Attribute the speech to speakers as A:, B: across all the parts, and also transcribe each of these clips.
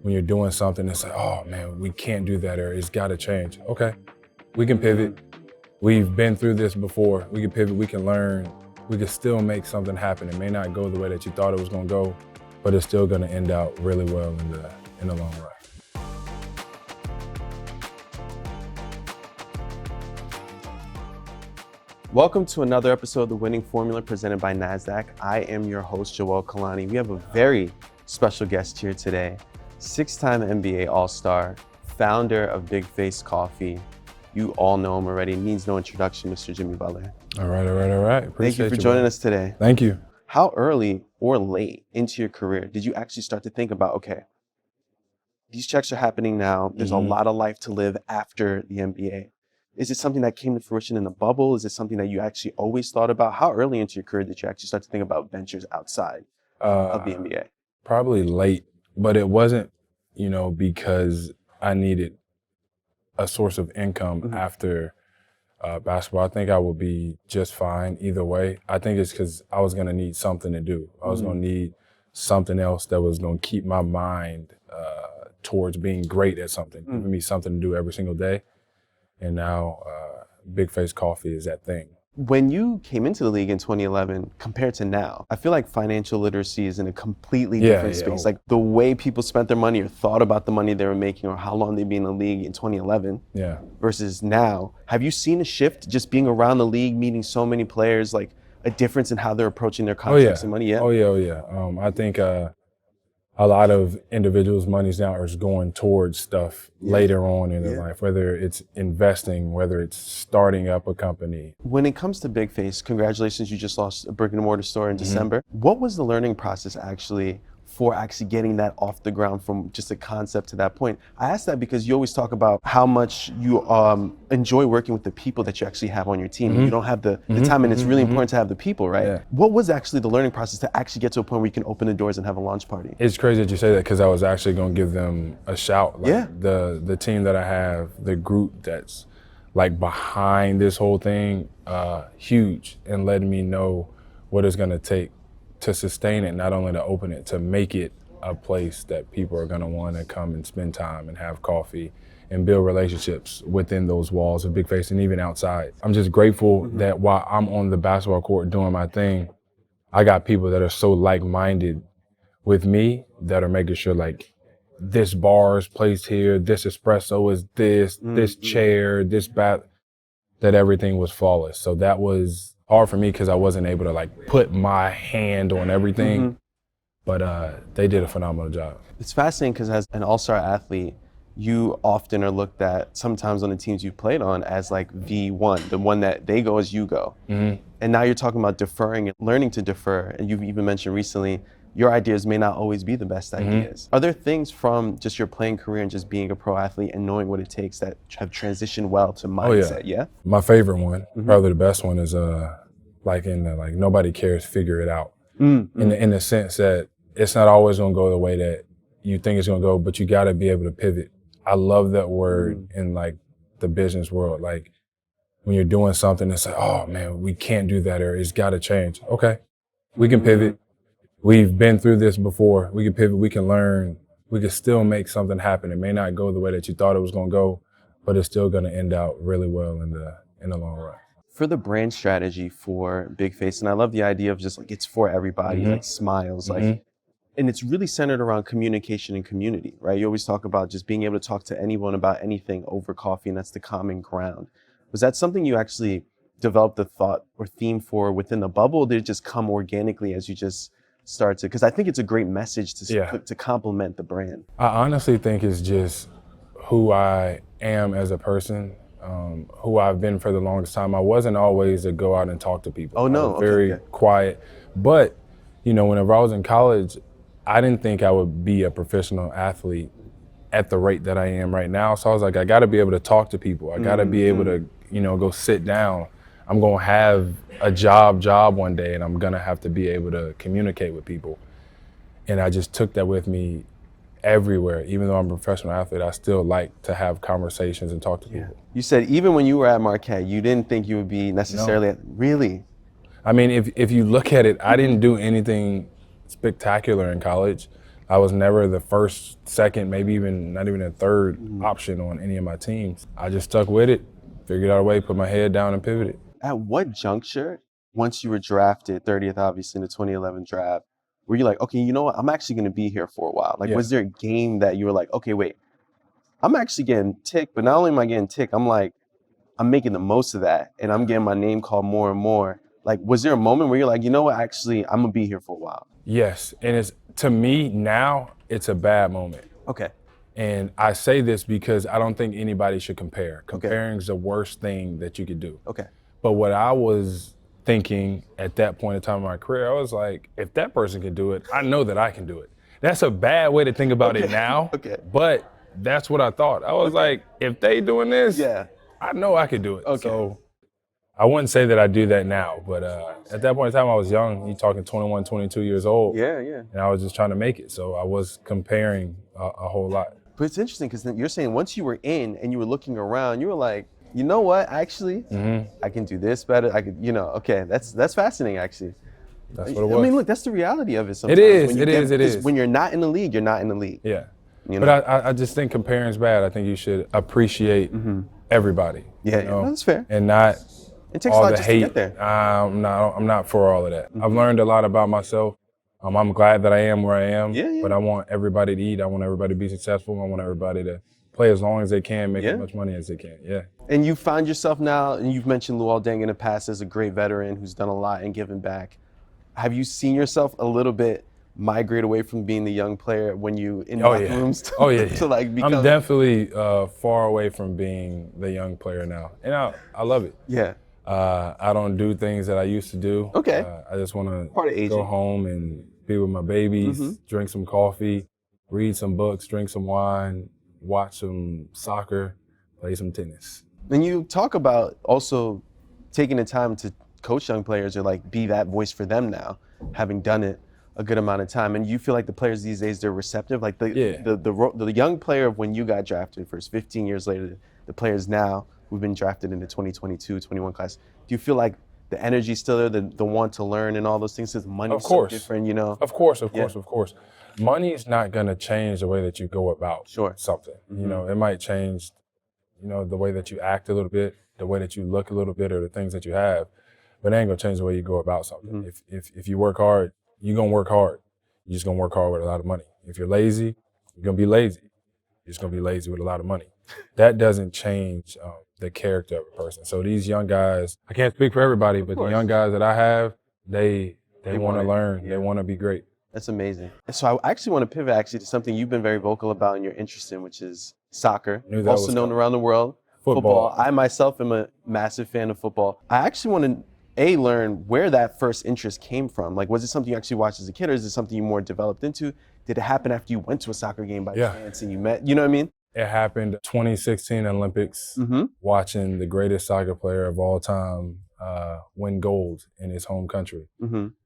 A: when you're doing something, it's like, oh man, we can't do that, or it's gotta change. Okay, we can pivot. We've been through this before. We can pivot, we can learn. We can still make something happen. It may not go the way that you thought it was gonna go, but it's still gonna end out really well in the long run.
B: Welcome to another episode of The Winning Formula presented by Nasdaq. I am your host, Joel Kalani. We have a very special guest here today, six-time NBA All-Star, founder of BIGFACE Coffee. You all know him already, needs no introduction, Mr. Jimmy Butler.
A: All right. Appreciate
B: Thank you for joining us today.
A: Thank you.
B: How early or late into your career did you actually start to think about, okay, these checks are happening now, there's a lot of life to live after the NBA? Is it something that came to fruition in the bubble? Is it something that you actually always thought about? How early into your career did you actually start to think about ventures outside of the NBA?
A: Probably late, but it wasn't, because I needed a source of income after basketball. I think I would be just fine either way. I think it's because I was going to need something to do. I was going to need something else that was going to keep my mind towards being great at something, giving me something to do every single day. And now BIGFACE Coffee is that thing.
B: When you came into the league in 2011 compared to now, I feel like financial literacy is in a completely different space. Like the way people spent their money or thought about the money they were making or how long they'd be in the league in 2011 versus now. Have you seen a shift just being around the league, meeting so many players, like a difference in how they're approaching their contracts and money?
A: Oh yeah. I think a lot of individuals' monies now is going towards stuff later on in their life, whether it's investing, whether it's starting up a company.
B: When it comes to BIGFACE, congratulations, you just lost a brick and mortar store in December. What was the learning process actually for actually getting that off the ground from just a concept to that point? I ask that because you always talk about how much you enjoy working with the people that you actually have on your team. You don't have the time, and it's really important to have the people, right?
A: Yeah.
B: What was actually the learning process to actually get to a point where you can open the doors and have a launch party?
A: It's crazy that you say that because I was actually going to give them a shout. The team that I have, the group that's like behind this whole thing, huge, and letting me know what it's going to take to sustain it, not only to open it, to make it a place that people are going to want to come and spend time and have coffee and build relationships within those walls of BIGFACE and even outside. I'm just grateful that while I'm on the basketball court doing my thing, I got people that are so like-minded with me that are making sure like this bar is placed here, this espresso is this chair, this bath, that everything was flawless. So that was hard for me because I wasn't able to like put my hand on everything, but they did a phenomenal job.
B: It's fascinating because as an all-star athlete, you often are looked at sometimes on the teams you've played on as like the one that they go as you go. And now you're talking about deferring and learning to defer. And you've even mentioned recently, your ideas may not always be the best ideas. Are there things from just your playing career and just being a pro athlete and knowing what it takes that have transitioned well to mindset?
A: My favorite one, probably the best one, is like nobody cares, figure it out. In the sense that it's not always gonna go the way that you think it's gonna go, but you gotta be able to pivot. I love that word in like the business world. Like when you're doing something, it's like, oh man, we can't do that, or it's gotta change. Okay, we can pivot. We've been through this before. We can pivot, we can learn. We can still make something happen. It may not go the way that you thought it was gonna go, but it's still gonna end out really well in the long run.
B: For the brand strategy for BIGFACE, and I love the idea of just like it's for everybody, like smiles, like, and it's really centered around communication and community, right? You always talk about just being able to talk to anyone about anything over coffee, and that's the common ground. Was that something you actually developed the thought or theme for within the bubble, or did it just come organically as you just start to? Because I think it's a great message to complement the brand.
A: I honestly think it's just who I am as a person. Who I've been for the longest time. I wasn't always to go out and talk to people.
B: Oh no,
A: I was very quiet. But, whenever I was in college, I didn't think I would be a professional athlete at the rate that I am right now. So I was like, I gotta be able to talk to people. I gotta be able to, go sit down. I'm gonna have a job one day, and I'm gonna have to be able to communicate with people. And I just took that with me everywhere. Even though I'm a professional athlete, I still like to have conversations and talk to people.
B: You said even when you were at Marquette, you didn't think you would be necessarily really?
A: I mean, if you look at it, I didn't do anything spectacular in college. I was never the first, second, maybe even not even a third option on any of my teams. I just stuck with it, figured out a way, put my head down and pivoted.
B: At what juncture, once you were drafted, 30th obviously in the 2011 draft, were you like, okay, you know what, I'm actually going to be here for a while? Like, was there a game that you were like, okay, wait, I'm actually getting ticked, but not only am I getting ticked, I'm making the most of that, and I'm getting my name called more and more. Like, was there a moment where you're like, you know what, actually, I'm gonna be here for a while?
A: Yes, and it's, to me now, it's a bad moment.
B: Okay.
A: And I say this because I don't think anybody should compare. Comparing is the worst thing that you could do.
B: Okay.
A: But what I was thinking at that point in time in my career, I was like, if that person can do it, I know that I can do it. That's a bad way to think about it now.
B: Okay.
A: But that's what I thought. I was like, if they doing this,
B: Yeah.
A: I know I could do it.
B: Okay.
A: So I wouldn't say that I do that now, but at that point in time, I was young. You're talking 21, 22 years old.
B: Yeah.
A: And I was just trying to make it. So I was comparing a whole lot.
B: But it's interesting because you're saying once you were in and you were looking around, you were like, you know what, actually, I can do this better. I could, okay, that's fascinating, actually.
A: That's what it was.
B: I mean, look, that's the reality of it sometimes.
A: It is.
B: When you're not in the league, you're not in the league.
A: Yeah.
B: You know?
A: But I just think comparing is bad. I think you should appreciate everybody.
B: Yeah,
A: you know?
B: That's fair.
A: And not
B: It takes
A: all
B: a lot
A: the
B: just
A: hate.
B: to get there.
A: I'm not for all of that. I've learned a lot about myself. I'm glad that I am where I am.
B: Yeah.
A: But I want everybody to eat. I want everybody to be successful. I want everybody to play as long as they can, make as much money as they can. Yeah.
B: And you find yourself now, and you've mentioned Luol Deng in the past as a great veteran who's done a lot and given back. Have you seen yourself a little bit migrate away from being the young player when you in locker rooms to like become?
A: I'm definitely far away from being the young player now, and I love it.
B: Yeah.
A: I don't do things that I used to do.
B: Okay.
A: I just want to go home and be with my babies, drink some coffee, read some books, drink some wine, watch some soccer, play some tennis.
B: And you talk about also taking the time to coach young players or like be that voice for them now, having done it a good amount of time. And you feel like the players these days, they're receptive? Like the young player of when you got drafted first, 15 years later, the players now who've been drafted in the 2022, 21 class, do you feel like the energy's still there, the want to learn and all those things? Because money's so different, you know?
A: Of course. Money's not going to change the way that you go about something. You know, it might change, the way that you act a little bit, the way that you look a little bit, or the things that you have, but it ain't going to change the way you go about something. If you work hard, you're going to work hard. You're just going to work hard with a lot of money. If you're lazy, you're going to be lazy. You're just going to be lazy with a lot of money. That doesn't change the character of a person. So these young guys, I can't speak for everybody, but the young guys that I have, they want to learn. They want to be great.
B: That's amazing. So I actually want to pivot to something you've been very vocal about and you're interested in, which is soccer, also known around the world. Football. I myself am a massive fan of football. I actually want to learn where that first interest came from. Like, was it something you actually watched as a kid, or is it something you more developed into? Did it happen after you went to a soccer game by chance and you met, you know what I mean?
A: It happened 2016 Olympics, watching the greatest soccer player of all time win gold in his home country.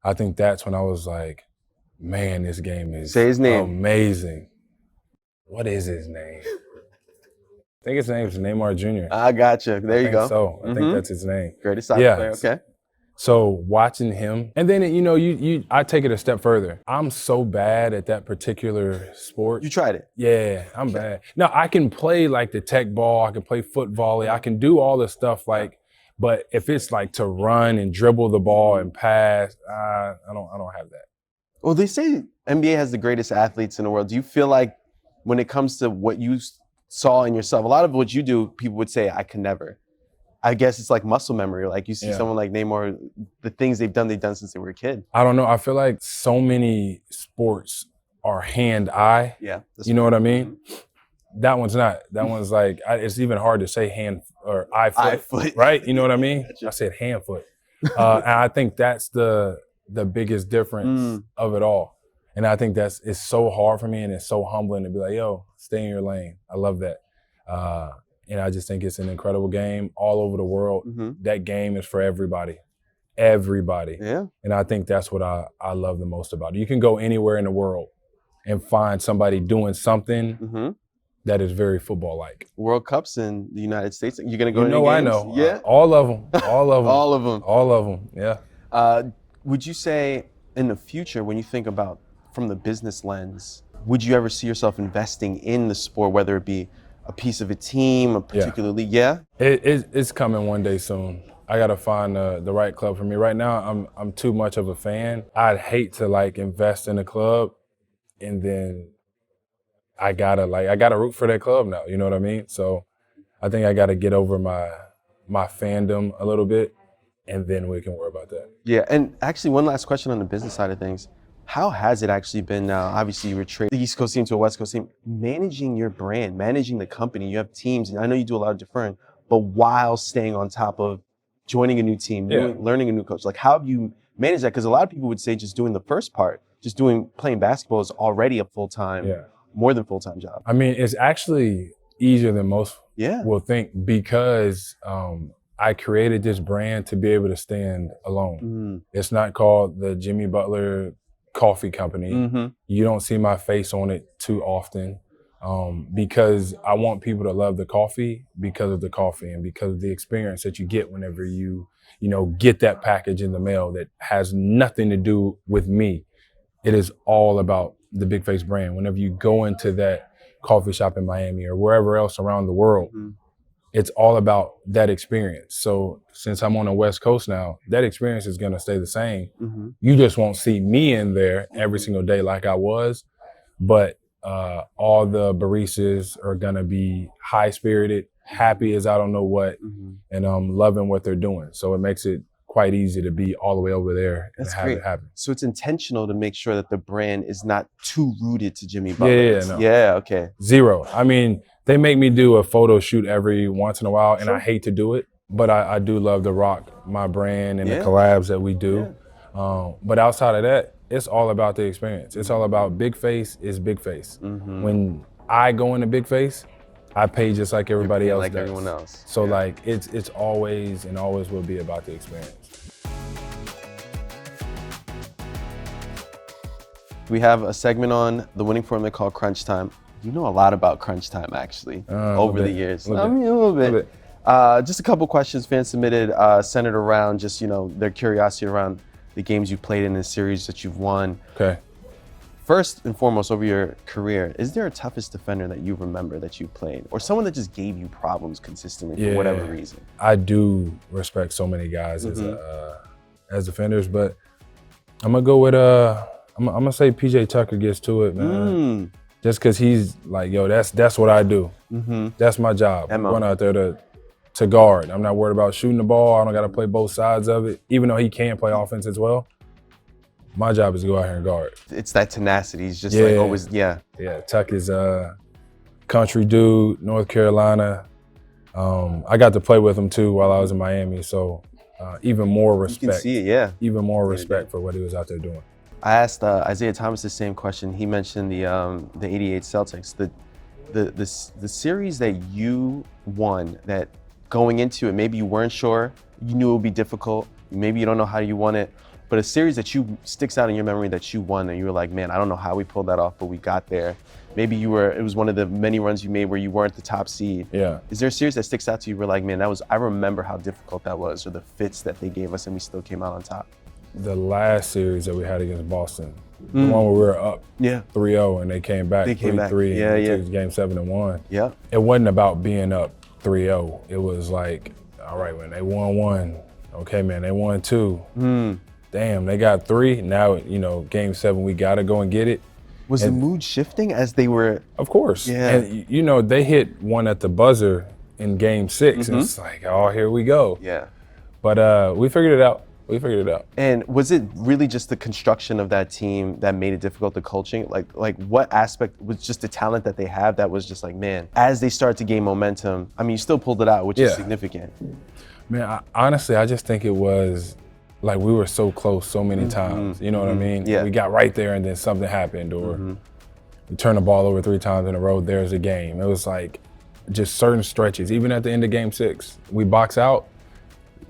A: I think that's when I was like, man, this game is amazing. What is his name? I think his name is Neymar Jr.
B: I gotcha. There you go.
A: So I think that's his name.
B: Greatest soccer player. Okay.
A: So watching him, and then I take it a step further. I'm so bad at that particular sport.
B: You tried it?
A: Yeah, I'm bad. No, I can play like the tech ball. I can play foot volley. I can do all the stuff but if it's like to run and dribble the ball and pass, I don't have that.
B: Well, they say NBA has the greatest athletes in the world. Do you feel like when it comes to what you saw in yourself, a lot of what you do, people would say, I can never. I guess it's like muscle memory. Like you see someone like Neymar, the things they've done since they were a kid.
A: I don't know. I feel like so many sports are hand-eye.
B: Yeah.
A: You know what I mean? That one's not. That one's like, it's even hard to say hand or eye-foot, right? You know what I mean? I said hand-foot. And I think that's the biggest difference of it all. And I think it's so hard for me, and it's so humbling to be like, yo, stay in your lane. I love that. And I just think it's an incredible game all over the world. That game is for everybody. Everybody.
B: Yeah.
A: And I think that's what I love the most about it. You can go anywhere in the world and find somebody doing something that is very football-like.
B: World Cups in the United States. You're going to go to
A: games?
B: I know.
A: Yeah. All of them. All of them.
B: All of them.
A: All of them. Yeah.
B: Would you say in the future, when you think about from the business lens, would you ever see yourself investing in the sport, whether it be a piece of a team, a particular league? Yeah?
A: It's coming one day soon. I gotta find the right club for me. Right now, I'm too much of a fan. I'd hate to like invest in a club and then I gotta root for that club now. You know what I mean? So I think I gotta get over my fandom a little bit, and then we can worry about that.
B: Yeah, and actually one last question on the business side of things. How has it actually been now? Obviously you were trading the East Coast team to a West Coast team, managing your brand, managing the company. You have teams, and I know you do a lot of deferring, but while staying on top of joining a new team, learning a new coach. Like, how have you managed that? Because a lot of people would say just doing the first part, playing basketball is already a full-time, more than full-time job.
A: I mean, it's actually easier than most will think, because I created this brand to be able to stand alone. It's not called the Jimmy Butler Coffee Company. You don't see my face on it too often, because I want people to love the coffee because of the coffee and because of the experience that you get whenever you get that package in the mail that has nothing to do with me. It is all about the BIGFACE brand. Whenever you go into that coffee shop in Miami or wherever else around the world, it's all about that experience. So since I'm on the West Coast now, that experience is gonna stay the same. You just won't see me in there every single day like I was, but all the baristas are gonna be high-spirited, happy as I don't know what, and loving what they're doing. So it makes it quite easy to be all the way over there and have it happen.
B: So it's intentional to make sure that the brand is not too rooted to Jimmy Butler. Yeah, okay.
A: Zero. I mean, they make me do a photo shoot every once in a while, and I hate to do it, but I do love to rock my brand and the collabs that we do. But outside of that, it's all about the experience. It's all about BIGFACE is BIGFACE. When I go into BIGFACE, I pay just like everybody else does.
B: Everyone else.
A: So like it's always and always will be about the experience.
B: We have a segment on the winning formula called Crunch Time. You know a lot about Crunch Time actually over the years. I mean, a little bit. Just a couple questions fans submitted, centered around just their curiosity around the games you played in the series that you've won.
A: Okay.
B: First and foremost, over your career, is there a toughest defender that you remember that you played, or someone that just gave you problems consistently for whatever reason?
A: I do respect so many guys as defenders, but I'm gonna go with I'm gonna say PJ Tucker gets to it, man. Just because he's like, yo, that's what I do. That's my job. I'm going out there to guard. I'm not worried about shooting the ball. I don't got to play both sides of it, even though he can play offense as well. My job is to go out here and guard.
B: It's that tenacity. He's just like always,
A: Yeah, Tuck is a country dude, North Carolina. I got to play with him too while I was in Miami, so even more respect.
B: You can see it,
A: Even more respect for what he was out there doing.
B: I asked Isaiah Thomas the same question. He mentioned the '88 Celtics, the series that you won. That going into it, maybe you weren't sure, you knew it would be difficult. Maybe you don't know how you won it. But a series that sticks out in your memory that you won and you were like, man, I don't know how we pulled that off, but we got there. Maybe it was one of the many runs you made where you weren't the top seed.
A: Yeah.
B: Is there a series that sticks out to you where like, man, I remember how difficult that was, or the fits that they gave us and we still came out on top?
A: The last series that we had against Boston, the one where we were up 3-0 and they came back 3-3 and took game 7 and won.
B: Yeah.
A: It wasn't about being up 3-0. It was like, all right, when they won 1, okay, man, they won 2. Damn, they got 3. Now, game 7, we got to go and get it.
B: Was the mood shifting as they were?
A: Of course. Yeah. And, they hit one at the buzzer in game 6. And it's like, oh, here we go.
B: Yeah.
A: But we figured it out.
B: And was it really just the construction of that team that made it difficult, the coaching? Like what aspect was just the talent that they have that was just like, man, as they start to gain momentum, I mean, you still pulled it out, which is significant.
A: Man, honestly, I just think it was like we were so close so many times. You know what I mean?
B: Yeah.
A: We got right there and then something happened, or we turned the ball over 3 times in a row, there's a game. It was like just certain stretches. Even at the end of game 6, we box out,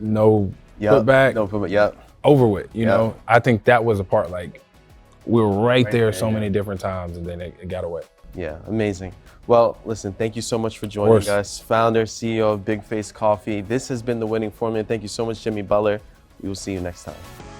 A: no putback, over with, you know? I think that was a part, like, we were right there so many different times and then it got away.
B: Yeah, amazing. Well, listen, thank you so much for joining us. Founder, CEO of BIGFACE Coffee. This has been The Winning Formula. Thank you so much, Jimmy Butler. We will see you next time.